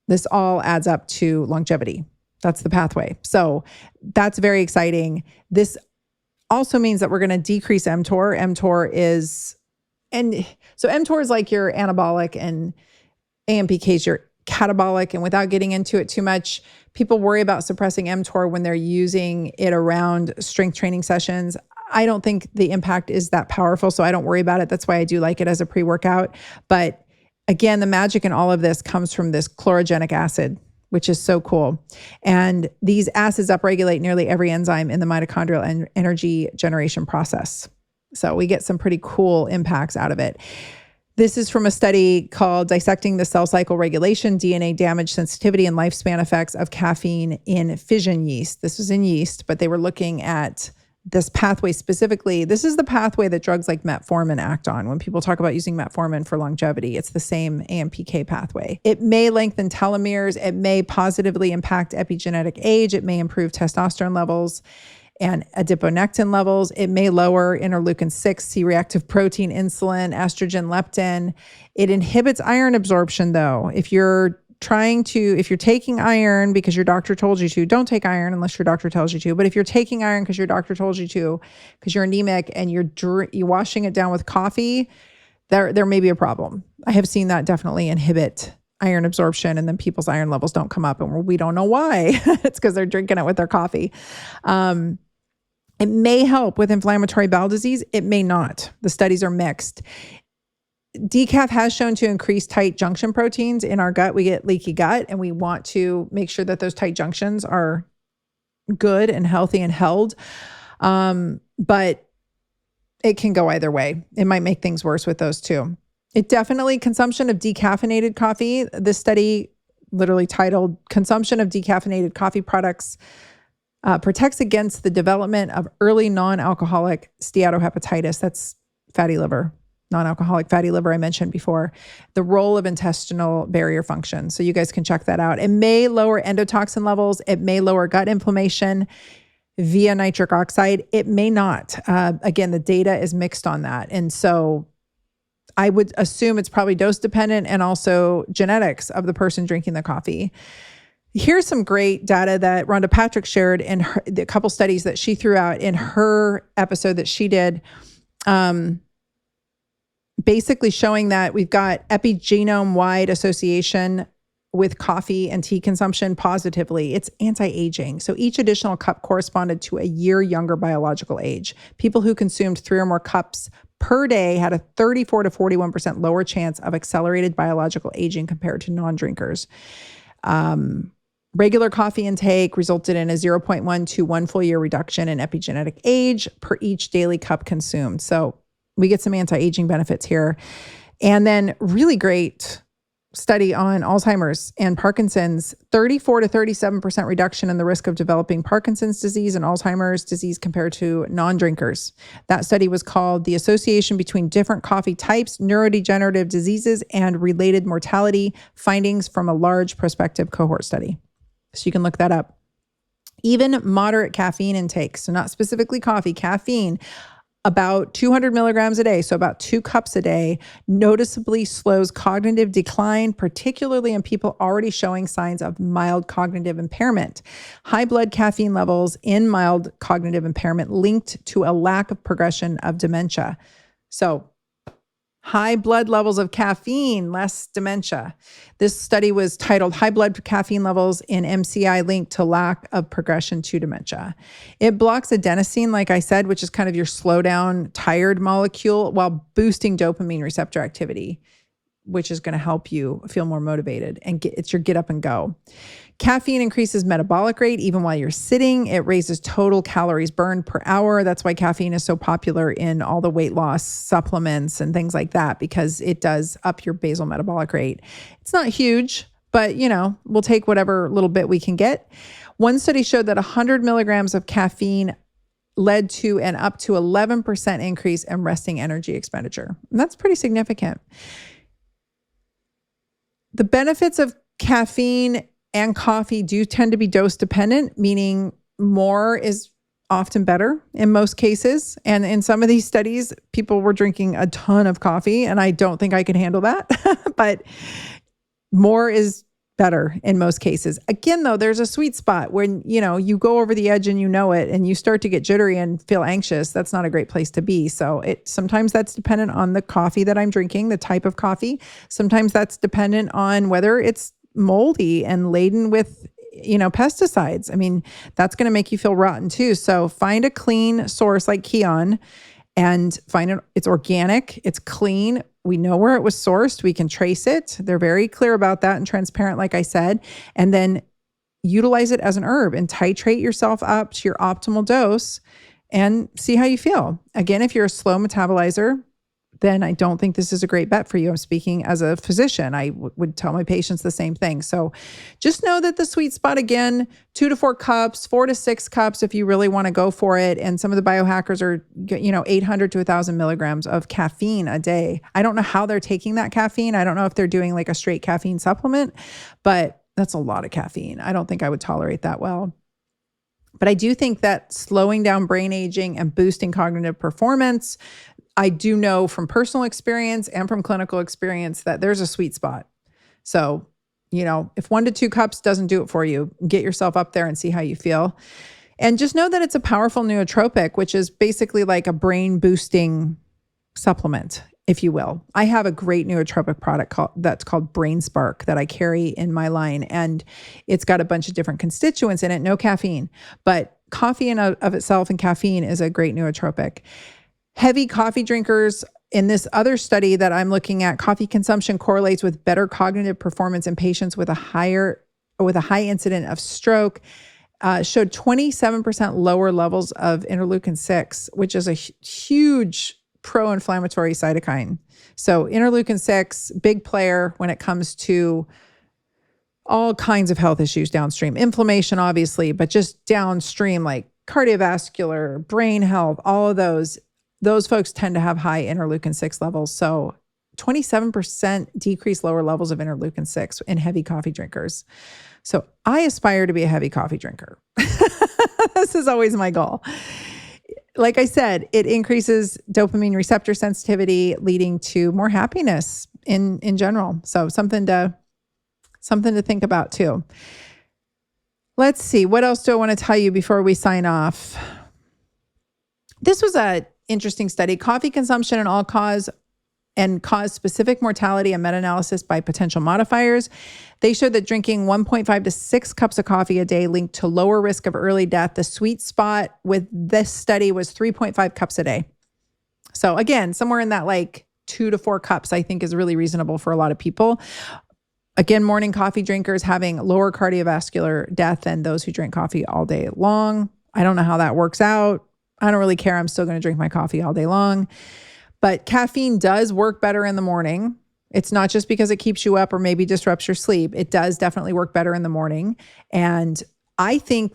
This all adds up to longevity. That's the pathway. So that's very exciting. This also means that we're going to decrease mTOR. mTOR is like your anabolic and AMPK is your catabolic. And without getting into it too much, people worry about suppressing mTOR when they're using it around strength training sessions. I don't think the impact is that powerful, so I don't worry about it. That's why I do like it as a pre-workout. But again, the magic in all of this comes from this chlorogenic acid, which is so cool. And these acids upregulate nearly every enzyme in the mitochondrial and energy generation process. So we get some pretty cool impacts out of it. This is from a study called Dissecting the Cell Cycle Regulation, DNA Damage Sensitivity, and Lifespan Effects of Caffeine in Fission Yeast. This was in yeast, but they were looking at this pathway specifically. This is the pathway that drugs like metformin act on. When people talk about using metformin for longevity, it's the same AMPK pathway. It may lengthen telomeres. It may positively impact epigenetic age. It may improve testosterone levels and adiponectin levels. It may lower interleukin-6, C-reactive protein, insulin, estrogen, leptin. It inhibits iron absorption though. If you're taking iron because your doctor told you to, don't take iron unless your doctor tells you to. But if you're taking iron because your doctor told you to, because you're anemic and you're washing it down with coffee, there may be a problem. I have seen that definitely inhibit iron absorption, and then people's iron levels don't come up, and we don't know why. It's because they're drinking it with their coffee. It may help with inflammatory bowel disease. It may not. The studies are mixed. Decaf has shown to increase tight junction proteins in our gut. We get leaky gut, and we want to make sure that those tight junctions are good and healthy and held. But it can go either way. It might make things worse with those too. Consumption of decaffeinated coffee. This study literally titled Consumption of Decaffeinated Coffee Products protects against the development of early non-alcoholic steatohepatitis. That's fatty liver, non-alcoholic fatty liver I mentioned before. The role of intestinal barrier function. So you guys can check that out. It may lower endotoxin levels. It may lower gut inflammation via nitric oxide. It may not. Again, the data is mixed on that. And so I would assume it's probably dose dependent and also genetics of the person drinking the coffee. Here's some great data that Rhonda Patrick shared in the couple studies that she threw out in her episode that she did, basically showing that we've got epigenome-wide association with coffee and tea consumption positively. It's anti-aging. So each additional cup corresponded to a year younger biological age. People who consumed 3 or more cups per day had a 34 to 41% lower chance of accelerated biological aging compared to non-drinkers. Regular coffee intake resulted in a 0.1 to 1 full year reduction in epigenetic age per each daily cup consumed. So we get some anti-aging benefits here. And then really great study on Alzheimer's and Parkinson's, 34 to 37% reduction in the risk of developing Parkinson's disease and Alzheimer's disease compared to non-drinkers. That study was called The Association Between Different Coffee Types, Neurodegenerative Diseases, and Related Mortality, Findings from a Large Prospective Cohort Study. So you can look that up. Even moderate caffeine intake, so not specifically coffee, caffeine, about 200 milligrams a day, so about 2 cups a day, noticeably slows cognitive decline, particularly in people already showing signs of mild cognitive impairment. High blood caffeine levels in mild cognitive impairment linked to a lack of progression of dementia. So High blood levels of caffeine, less dementia. This study was titled High Blood Caffeine Levels in MCI Linked to Lack of Progression to Dementia. It blocks adenosine, like I said, which is kind of your slow down, tired molecule, while boosting dopamine receptor activity, which is going to help you feel more motivated and it's your get up and go. Caffeine increases metabolic rate even while you're sitting. It raises total calories burned per hour. That's why caffeine is so popular in all the weight loss supplements and things like that, because it does up your basal metabolic rate. It's not huge, but we'll take whatever little bit we can get. One study showed that 100 milligrams of caffeine led to an up to 11% increase in resting energy expenditure. And that's pretty significant. The benefits of caffeine and coffee do tend to be dose dependent, meaning more is often better in most cases. And in some of these studies, people were drinking a ton of coffee, and I don't think I could handle that. But more is better in most cases. Again, though, there's a sweet spot when, you go over the edge and it, and you start to get jittery and feel anxious. That's not a great place to be. So sometimes that's dependent on the coffee that I'm drinking, the type of coffee. Sometimes that's dependent on whether it's moldy and laden with, pesticides. I mean, that's going to make you feel rotten too. So find a clean source like Kion and find it's organic, it's clean. We know where it was sourced. We can trace it. They're very clear about that and transparent, like I said. And then utilize it as an herb and titrate yourself up to your optimal dose and see how you feel. Again, if you're a slow metabolizer, then I don't think this is a great bet for you. I'm speaking as a physician. I would tell my patients the same thing. So just know that the sweet spot, again, 2 to 4 cups, 4 to 6 cups if you really want to go for it. And some of the biohackers are, 800 to 1,000 milligrams of caffeine a day. I don't know how they're taking that caffeine. I don't know if they're doing like a straight caffeine supplement, but that's a lot of caffeine. I don't think I would tolerate that well. But I do think that slowing down brain aging and boosting cognitive performance, I do know from personal experience and from clinical experience that there's a sweet spot. So, if 1 to 2 cups doesn't do it for you, get yourself up there and see how you feel. And just know that it's a powerful nootropic, which is basically like a brain boosting supplement, if you will. I have a great nootropic product that's called Brain Spark that I carry in my line. And it's got a bunch of different constituents in it, no caffeine, but coffee in of itself and caffeine is a great nootropic. Heavy coffee drinkers, in this other study that I'm looking at, coffee consumption correlates with better cognitive performance in patients with a high incident of stroke, showed 27% lower levels of interleukin-6, which is a huge pro-inflammatory cytokine. So interleukin-6, big player when it comes to all kinds of health issues downstream. Inflammation, obviously, but just downstream, like cardiovascular, brain health, all of those folks tend to have high interleukin-6 levels. So 27% decreased lower levels of interleukin-6 in heavy coffee drinkers. So I aspire to be a heavy coffee drinker. This is always my goal. Like I said, it increases dopamine receptor sensitivity, leading to more happiness in general. So something to think about too. Let's see. What else do I want to tell you before we sign off? This was a interesting study. Coffee consumption and all cause specific mortality and meta-analysis by potential modifiers. They showed that drinking 1.5 to 6 cups of coffee a day linked to lower risk of early death. The sweet spot with this study was 3.5 cups a day. So again, somewhere in that like 2 to 4 cups, I think is really reasonable for a lot of people. Again, morning coffee drinkers having lower cardiovascular death than those who drink coffee all day long. I don't know how that works out. I don't really care. I'm still going to drink my coffee all day long. But caffeine does work better in the morning. It's not just because it keeps you up or maybe disrupts your sleep. It does definitely work better in the morning. And I think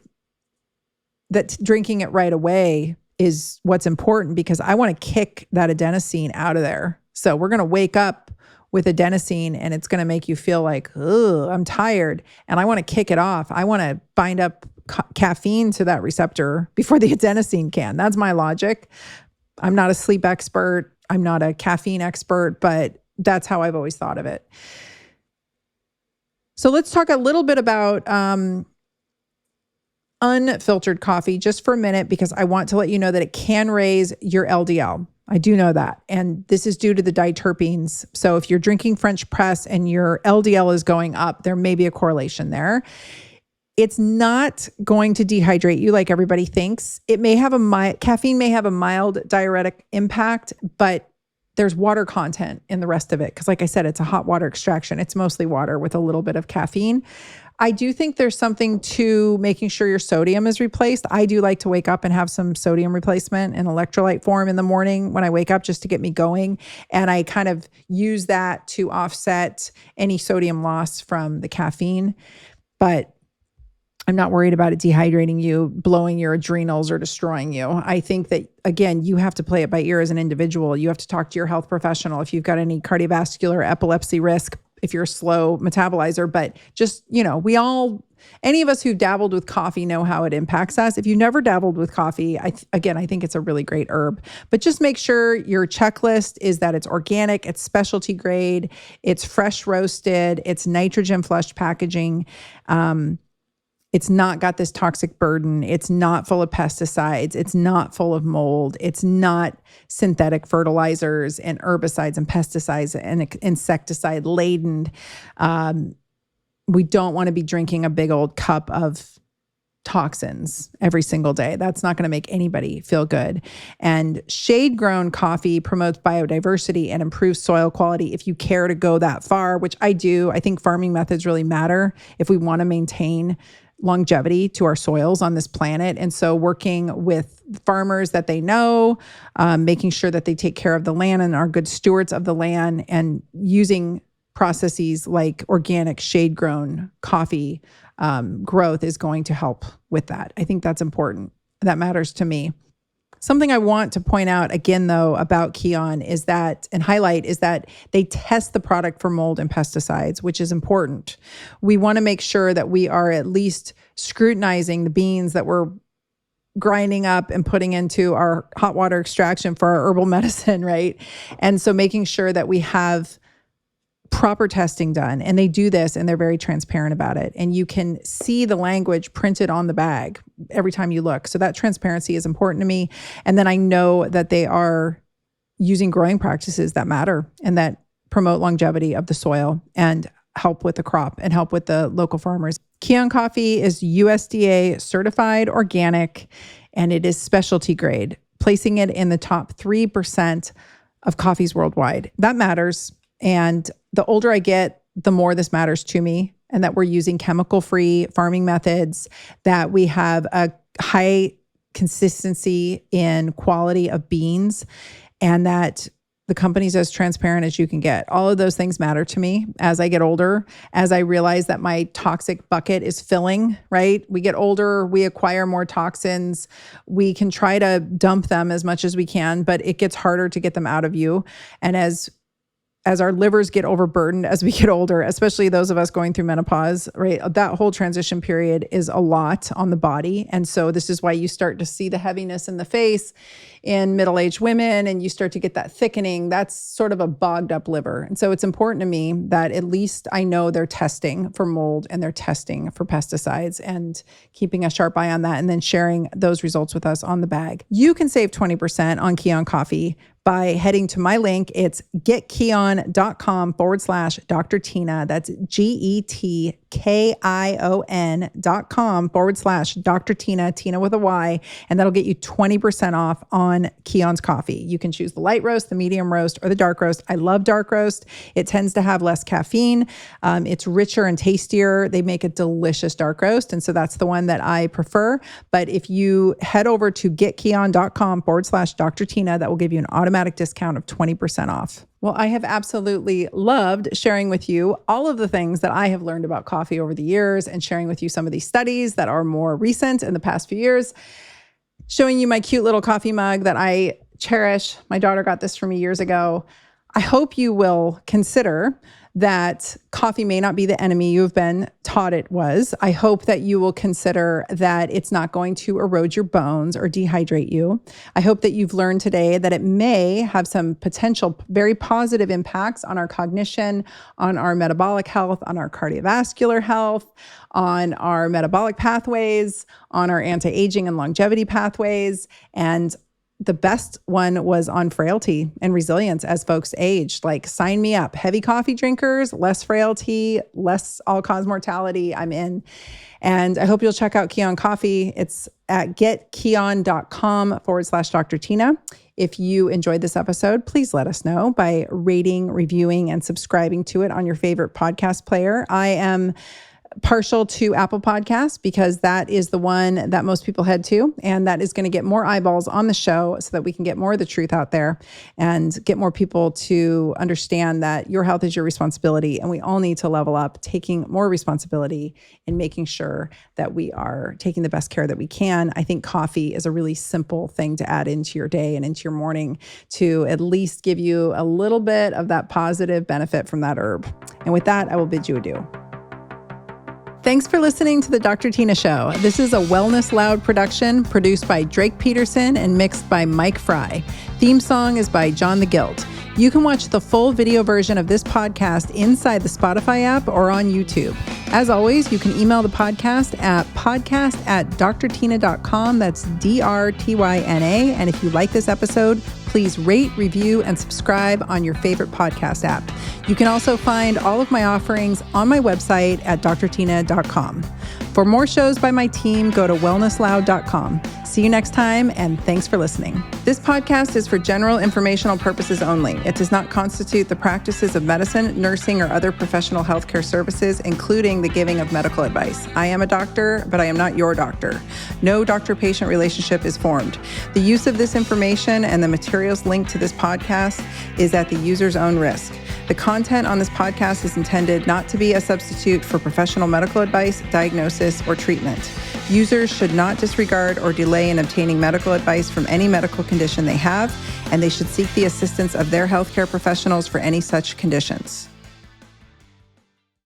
that drinking it right away is what's important, because I want to kick that adenosine out of there. So we're going to wake up with adenosine and it's going to make you feel like, oh, I'm tired. And I want to kick it off. I want to bind up caffeine to that receptor before the adenosine can. That's my logic. I'm not a sleep expert. I'm not a caffeine expert, but that's how I've always thought of it. So let's talk a little bit about unfiltered coffee just for a minute, because I want to let you know that it can raise your LDL. I do know that. And this is due to the diterpenes. So if you're drinking French press and your LDL is going up, there may be a correlation there. It's not going to dehydrate you like everybody thinks. It may have caffeine may have a mild diuretic impact, but there's water content in the rest of it. Because like I said, it's a hot water extraction. It's mostly water with a little bit of caffeine. I do think there's something to making sure your sodium is replaced. I do like to wake up and have some sodium replacement in electrolyte form in the morning when I wake up just to get me going. And I kind of use that to offset any sodium loss from the caffeine. But I'm not worried about it dehydrating you, blowing your adrenals, or destroying you. I think that, again, you have to play it by ear as an individual. You have to talk to your health professional if you've got any cardiovascular, epilepsy risk, if you're a slow metabolizer. But just, any of us who've dabbled with coffee know how it impacts us. If you've never dabbled with coffee, I think it's a really great herb. But just make sure your checklist is that it's organic, it's specialty grade, it's fresh roasted, it's nitrogen flushed packaging. It's not got this toxic burden. It's not full of pesticides. It's not full of mold. It's not synthetic fertilizers and herbicides and pesticides and insecticide laden. We don't want to be drinking a big old cup of toxins every single day. That's not going to make anybody feel good. And shade-grown coffee promotes biodiversity and improves soil quality if you care to go that far, which I do. I think farming methods really matter if we want to maintain longevity to our soils on this planet. And so working with farmers that they know, making sure that they take care of the land and are good stewards of the land, and using processes like organic shade-grown coffee growth is going to help with that. I think that's important. That matters to me. Something I want to point out again, though, about Kion is that they test the product for mold and pesticides, which is important. We want to make sure that we are at least scrutinizing the beans that we're grinding up and putting into our hot water extraction for our herbal medicine, right? And so making sure that we have proper testing done. And they do this and they're very transparent about it. And you can see the language printed on the bag every time you look. So that transparency is important to me. And then I know that they are using growing practices that matter and that promote longevity of the soil and help with the crop and help with the local farmers. Kion coffee is USDA certified organic, and it is specialty grade, placing it in the top 3% of coffees worldwide. That matters. And the older I get, the more this matters to me, and that we're using chemical-free farming methods, that we have a high consistency in quality of beans, and that the company's as transparent as you can get. All of those things matter to me as I get older, as I realize that my toxic bucket is filling, right? We get older, we acquire more toxins. We can try to dump them as much as we can, but it gets harder to get them out of you. And as our livers get overburdened as we get older, especially those of us going through menopause, right? That whole transition period is a lot on the body. And so this is why you start to see the heaviness in the face in middle-aged women, and you start to get that thickening. That's sort of a bogged up liver. And so it's important to me that at least I know they're testing for mold and they're testing for pesticides, and keeping a sharp eye on that, and then sharing those results with us on the bag. You can save 20% on Kion coffee by heading to my link. It's getkion.com/drtyna. That's GETKION.com/drtyna, Tina with a Y. And that'll get you 20% off on Kion's coffee. You can choose the light roast, the medium roast, or the dark roast. I love dark roast. It tends to have less caffeine. It's richer and tastier. They make a delicious dark roast. And so that's the one that I prefer. But if you head over to getkion.com/drtyna, that will give you an automatic discount of 20% off. Well, I have absolutely loved sharing with you all of the things that I have learned about coffee over the years, and sharing with you some of these studies that are more recent in the past few years, showing you my cute little coffee mug that I cherish. My daughter got this for me years ago. I hope you will consider that coffee may not be the enemy you've been taught it was. I hope that you will consider that it's not going to erode your bones or dehydrate you. I hope that you've learned today that it may have some potential very positive impacts on our cognition, on our metabolic health, on our cardiovascular health, on our metabolic pathways, on our anti-aging and longevity pathways. And the best one was on frailty and resilience as folks age. Like, sign me up. Heavy coffee drinkers, less frailty, less all-cause mortality. I'm in. And I hope you'll check out Kion Coffee. It's at getkion.com/drtyna. If you enjoyed this episode, please let us know by rating, reviewing, and subscribing to it on your favorite podcast player. I am partial to Apple Podcasts because that is the one that most people head to, and that is going to get more eyeballs on the show so that we can get more of the truth out there and get more people to understand that your health is your responsibility, and we all need to level up, taking more responsibility and making sure that we are taking the best care that we can. I think coffee is a really simple thing to add into your day and into your morning to at least give you a little bit of that positive benefit from that herb. And with that, I will bid you adieu. Thanks for listening to the Dr. Tina Show. This is a Wellness Loud production produced by Drake Peterson and mixed by Mike Fry. Theme song is by John the Guilt. You can watch the full video version of this podcast inside the Spotify app or on YouTube. As always, you can email the podcast at podcast@drtyna.com. That's DRTYNA. And if you like this episode, please rate, review, and subscribe on your favorite podcast app. You can also find all of my offerings on my website at drtyna.com. For more shows by my team, go to wellnessloud.com. See you next time, and thanks for listening. This podcast is for general informational purposes only. It does not constitute the practices of medicine, nursing, or other professional healthcare services, including the giving of medical advice. I am a doctor, but I am not your doctor. No doctor-patient relationship is formed. The use of this information and the materials linked to this podcast is at the user's own risk. The content on this podcast is intended not to be a substitute for professional medical advice, diagnosis, or treatment. Users should not disregard or delay in obtaining medical advice from any medical condition they have, and they should seek the assistance of their healthcare professionals for any such conditions.